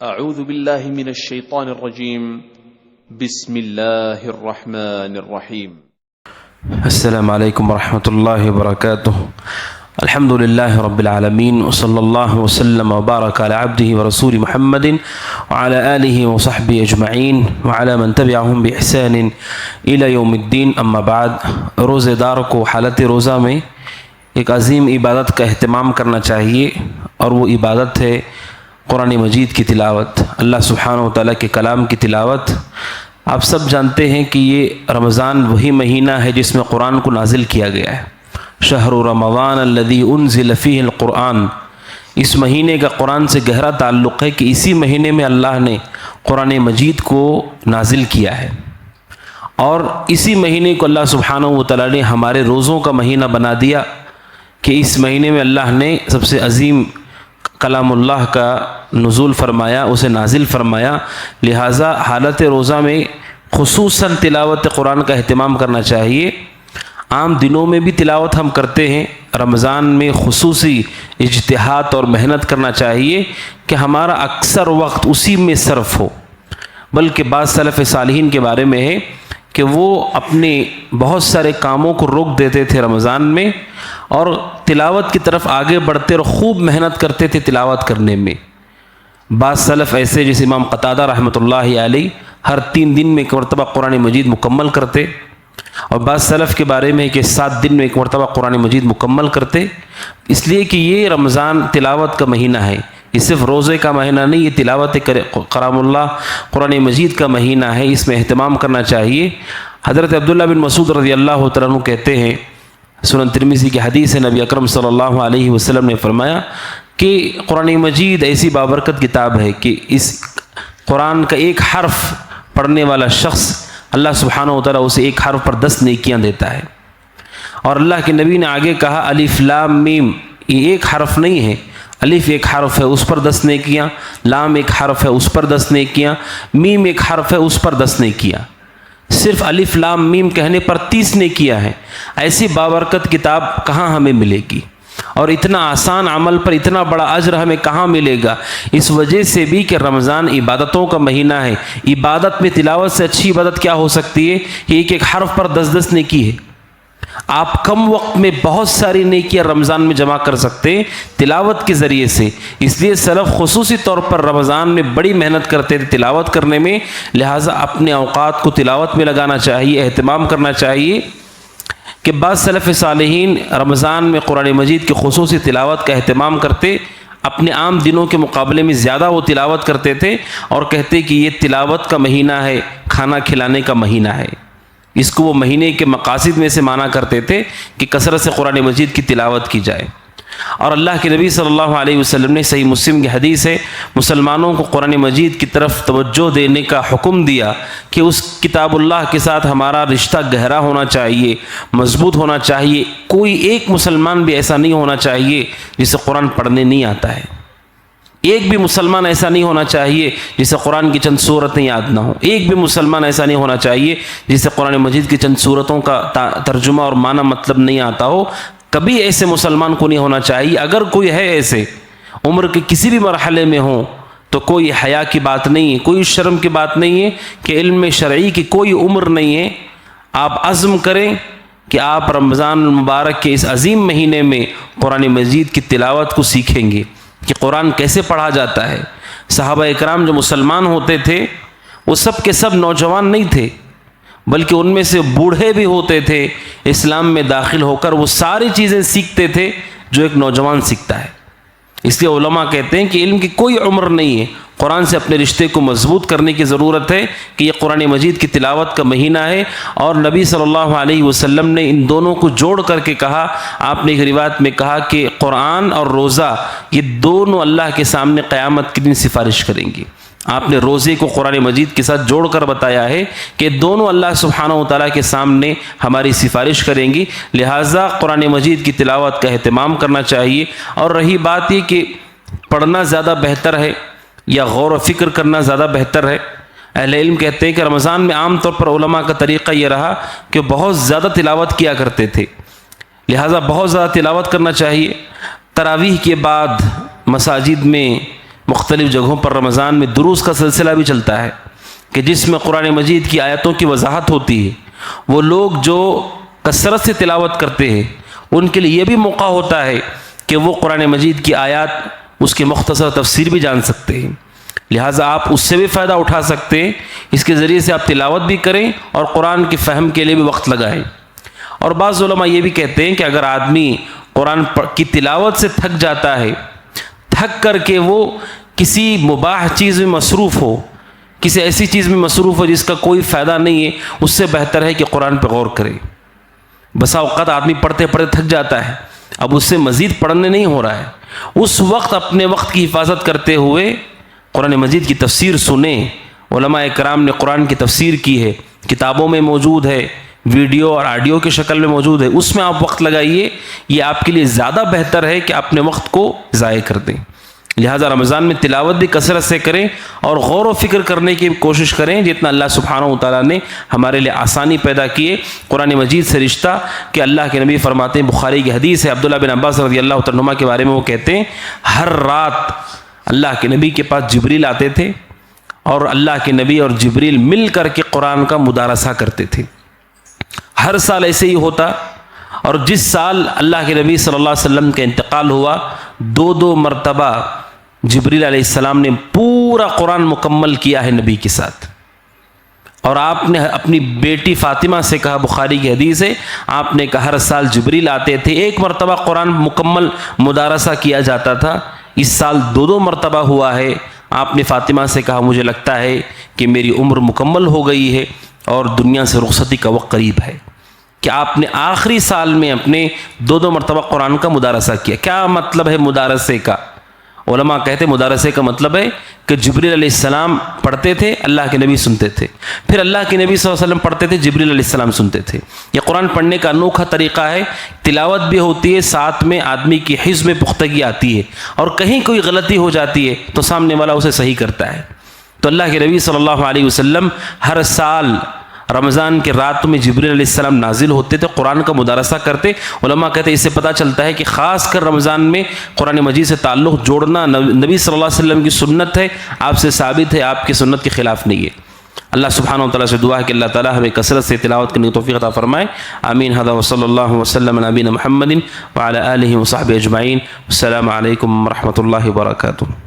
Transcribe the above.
اعوذ باللہ من الشیطان الرجیم بسم اللہ الرحمن الرحیم السلام علیکم ورحمۃ اللہ وبرکاتہ۔ الحمد للہ رب العالمین وصلی اللہ وسلم وبارک علی عبدہ ورسول محمد وعلی آلہ وصحبہ اجمعین وعلی من تبعہم بإحسان الی یوم الدین، اما بعد۔ روزے دار کو حالت روزہ میں ایک عظیم عبادت کا اہتمام کرنا چاہیے، اور وہ عبادت ہے قرآن مجید کی تلاوت، اللہ سبحانہ وتعالیٰ کے کلام کی تلاوت۔ آپ سب جانتے ہیں کہ یہ رمضان وہی مہینہ ہے جس میں قرآن کو نازل کیا گیا ہے۔ شہر رمضان الذی انزل فیہ القرآن، اس مہینے کا قرآن سے گہرا تعلق ہے کہ اسی مہینے میں اللہ نے قرآن مجید کو نازل کیا ہے، اور اسی مہینے کو اللہ سبحانہ وتعالیٰ نے ہمارے روزوں کا مہینہ بنا دیا کہ اس مہینے میں اللہ نے سب سے عظیم کلام اللہ کا نزول فرمایا، اسے نازل فرمایا۔ لہٰذا حالت روزہ میں خصوصاً تلاوت قرآن کا اہتمام کرنا چاہیے۔ عام دنوں میں بھی تلاوت ہم کرتے ہیں، رمضان میں خصوصی اجتہاد اور محنت کرنا چاہیے کہ ہمارا اکثر وقت اسی میں صرف ہو۔ بلکہ بعض سلف صالحین کے بارے میں ہے کہ وہ اپنے بہت سارے کاموں کو روک دیتے تھے رمضان میں، اور تلاوت کی طرف آگے بڑھتے اور خوب محنت کرتے تھے تلاوت کرنے میں۔ بعض سلف ایسے جیسے امام قتادہ رحمۃ اللہ علیہ ہر 3 دن میں ایک مرتبہ قرآن مجید مکمل کرتے، اور بعض سلف کے بارے میں کہ 7 دن میں ایک مرتبہ قرآن مجید مکمل کرتے، اس لیے کہ یہ رمضان تلاوت کا مہینہ ہے۔ یہ صرف روزے کا مہینہ نہیں، یہ تلاوت کلام اللہ قرآن مجید کا مہینہ ہے، اس میں اہتمام کرنا چاہیے۔ حضرت عبداللہ بن مسعود رضی اللہ تعالیٰ عنہ کہتے ہیں، سنن ترمذی کی حدیث ہے، نبی اکرم صلی اللہ علیہ وسلم نے فرمایا کہ قرآن مجید ایسی بابرکت کتاب ہے کہ اس قرآن کا ایک حرف پڑھنے والا شخص اللہ سبحانہ وتعالیٰ اسے ایک حرف پر 10 نیکیاں دیتا ہے۔ اور اللہ کے نبی نے آگے کہا الف لام میم، یہ ایک حرف نہیں ہے، الف ایک حرف ہے اس پر 10 نیکیاں، لام ایک حرف ہے اس پر 10 نیکیاں، میم ایک حرف ہے اس پر 10 نیکیاں۔ صرف الف لام میم کہنے پر 30 نیکیاں ہیں۔ ایسی بابرکت کتاب کہاں ہمیں ملے گی، اور اتنا آسان عمل پر اتنا بڑا اجر ہمیں کہاں ملے گا؟ اس وجہ سے بھی کہ رمضان عبادتوں کا مہینہ ہے۔ عبادت میں تلاوت سے اچھی عبادت کیا ہو سکتی ہے؟ کہ ایک ایک حرف پر 10 نیکی ہے۔ آپ کم وقت میں بہت ساری نیکیاں رمضان میں جمع کر سکتے ہیں تلاوت کے ذریعے سے۔ اس لیے سلف خصوصی طور پر رمضان میں بڑی محنت کرتے تھے تلاوت کرنے میں، لہٰذا اپنے اوقات کو تلاوت میں لگانا چاہیے، اہتمام کرنا چاہیے۔ کہ بعض سلف صالحین رمضان میں قرآن مجید کی خصوصی تلاوت کا اہتمام کرتے، اپنے عام دنوں کے مقابلے میں زیادہ وہ تلاوت کرتے تھے، اور کہتے کہ یہ تلاوت کا مہینہ ہے، کھانا کھلانے کا مہینہ ہے۔ اس کو وہ مہینے کے مقاصد میں سے مانا کرتے تھے کہ کثرت سے قرآن مجید کی تلاوت کی جائے۔ اور اللہ کے نبی صلی اللہ علیہ وسلم نے صحیح مسلم کی حدیث ہے، مسلمانوں کو قرآن مجید کی طرف توجہ دینے کا حکم دیا کہ اس کتاب اللہ کے ساتھ ہمارا رشتہ گہرا ہونا چاہیے، مضبوط ہونا چاہیے۔ کوئی ایک مسلمان بھی ایسا نہیں ہونا چاہیے جسے قرآن پڑھنے نہیں آتا ہے۔ ایک بھی مسلمان ایسا نہیں ہونا چاہیے جسے قرآن کی چند صورتیں یاد نہ ہوں۔ ایک بھی مسلمان ایسا نہیں ہونا چاہیے جسے قرآن مجید کی چند صورتوں کا ترجمہ اور معنی مطلب نہیں آتا ہو۔ کبھی ایسے مسلمان کو نہیں ہونا چاہیے۔ اگر کوئی ہے ایسے، عمر کے کسی بھی مرحلے میں ہوں، تو کوئی حیا کی بات نہیں ہے، کوئی شرم کی بات نہیں ہے کہ علم شرعی کی کوئی عمر نہیں ہے۔ آپ عزم کریں کہ آپ رمضان المبارک کے اس عظیم مہینے میں قرآن مجید کی تلاوت کو سیکھیں گے کہ قرآن کیسے پڑھا جاتا ہے۔ صحابہ اکرام جو مسلمان ہوتے تھے وہ سب کے سب نوجوان نہیں تھے، بلکہ ان میں سے بوڑھے بھی ہوتے تھے۔ اسلام میں داخل ہو کر وہ ساری چیزیں سیکھتے تھے جو ایک نوجوان سیکھتا ہے۔ اس لیے علماء کہتے ہیں کہ علم کی کوئی عمر نہیں ہے۔ قرآن سے اپنے رشتے کو مضبوط کرنے کی ضرورت ہے کہ یہ قرآن مجید کی تلاوت کا مہینہ ہے، اور نبی صلی اللہ علیہ وسلم نے ان دونوں کو جوڑ کر کے کہا۔ آپ نے ایک روایت میں کہا کہ قرآن اور روزہ یہ دونوں اللہ کے سامنے قیامت کے دن سفارش کریں گی۔ آپ نے روزے کو قرآن مجید کے ساتھ جوڑ کر بتایا ہے کہ دونوں اللہ سبحانہ وتعالیٰ کے سامنے ہماری سفارش کریں گی۔ لہٰذا قرآن مجید کی تلاوت کا اہتمام کرنا چاہیے۔ اور رہی بات یہ کہ پڑھنا زیادہ بہتر ہے یا غور و فکر کرنا زیادہ بہتر ہے، اہل علم کہتے ہیں کہ رمضان میں عام طور پر علماء کا طریقہ یہ رہا کہ بہت زیادہ تلاوت کیا کرتے تھے، لہٰذا بہت زیادہ تلاوت کرنا چاہیے۔ تراویح کے بعد مساجد میں مختلف جگہوں پر رمضان میں دروس کا سلسلہ بھی چلتا ہے کہ جس میں قرآن مجید کی آیتوں کی وضاحت ہوتی ہے. وہ لوگ جو کثرت سے تلاوت کرتے ہیں ان کے لیے یہ بھی موقع ہوتا ہے کہ وہ قرآن مجید کی آیات اس کی مختصر تفسیر بھی جان سکتے ہیں. لہٰذا آپ اس سے بھی فائدہ اٹھا سکتے ہیں. اس کے ذریعے سے آپ تلاوت بھی کریں اور قرآن کی فہم کے لیے بھی وقت لگائیں. اور بعض علماء یہ بھی کہتے ہیں کہ اگر آدمی قرآن کی تلاوت سے تھک جاتا ہے، تھک کر کے وہ کسی مباح چیز میں مصروف ہو، کسی ایسی چیز میں مصروف ہو جس کا کوئی فائدہ نہیں ہے، اس سے بہتر ہے کہ قرآن پہ غور کرے. بسا اوقات آدمی پڑھتے پڑھتے تھک جاتا ہے، اب اس سے مزید پڑھنے نہیں ہو رہا ہے. اس وقت اپنے وقت کی حفاظت کرتے ہوئے قرآن مجید کی تفسیر سنیں. علماء کرام نے قرآن کی تفسیر کی ہے، کتابوں میں موجود ہے، ویڈیو اور آڈیو کی شکل میں موجود ہے، اس میں آپ وقت لگائیے. یہ آپ کے لیے زیادہ بہتر ہے کہ اپنے وقت کو ضائع کر دیں. لہٰذا رمضان میں تلاوت بھی کثرت سے کریں اور غور و فکر کرنے کی کوشش کریں جتنا اللہ سبحانہ و تعالیٰ نے ہمارے لیے آسانی پیدا کیے. قرآن مجید سے رشتہ کہ اللہ کے نبی فرماتے ہیں، بخاری کی حدیث ہے، عبداللہ بن عباس رضی اللہ تعالیٰ عنہما کے بارے میں وہ کہتے ہیں ہر رات اللہ کے نبی کے پاس جبریل آتے تھے اور اللہ کے نبی اور جبریل مل کر کے قرآن کا مدارسہ کرتے تھے. ہر سال ایسے ہی ہوتا. اور جس سال اللہ کے نبی صلی اللہ علیہ وسلم کا انتقال ہوا، 2 مرتبہ جبریل علیہ السلام نے پورا قرآن مکمل کیا ہے نبی کے ساتھ. اور آپ نے اپنی بیٹی فاطمہ سے کہا، بخاری کی حدیث ہے، آپ نے کہا ہر سال جبریل آتے تھے، 1 مرتبہ قرآن مکمل مدارسہ کیا جاتا تھا. اس سال 2 مرتبہ ہوا ہے. آپ نے فاطمہ سے کہا مجھے لگتا ہے کہ میری عمر مکمل ہو گئی ہے اور دنیا سے رخصتی کا وقت قریب ہے، کہ آپ نے آخری سال میں اپنے 2 مرتبہ قرآن کا مدارسہ کیا. کیا مطلب ہے مدارسے کا؟ علماء کہتے ہیں مدارسے کا مطلب ہے کہ جبریل علیہ السلام پڑھتے تھے، اللہ کے نبی سنتے تھے، پھر اللہ کے نبی صلی اللہ علیہ وسلم پڑھتے تھے، جبریل علیہ السلام سنتے تھے. یہ قرآن پڑھنے کا انوکھا طریقہ ہے. تلاوت بھی ہوتی ہے، ساتھ میں آدمی کی حفظ میں پختگی آتی ہے، اور کہیں کوئی غلطی ہو جاتی ہے تو سامنے والا اسے صحیح کرتا ہے. تو اللہ کے نبی صلی اللہ علیہ وسلم ہر سال رمضان کے رات میں جبریل علیہ السلام نازل ہوتے تھے، قرآن کا مدارسہ کرتے. علماء کہتے ہیں اس سے پتہ چلتا ہے کہ خاص کر رمضان میں قرآن مجید سے تعلق جوڑنا نبی صلی اللہ علیہ وسلم کی سنت ہے، آپ سے ثابت ہے، آپ کی سنت کے خلاف نہیں ہے. اللہ سبحانہ و تعالیٰ سے دعا ہے کہ اللہ تعالیٰ ہمیں کثرت سے تلاوت کرنے کی توفیق عطا فرمائے. آمین. ھذا وصلی اللہ وسلم علی نبینا محمد وعلی آلہ وصحبہ اجمعین. السلام علیکم ورحمۃ اللہ وبرکاتہ.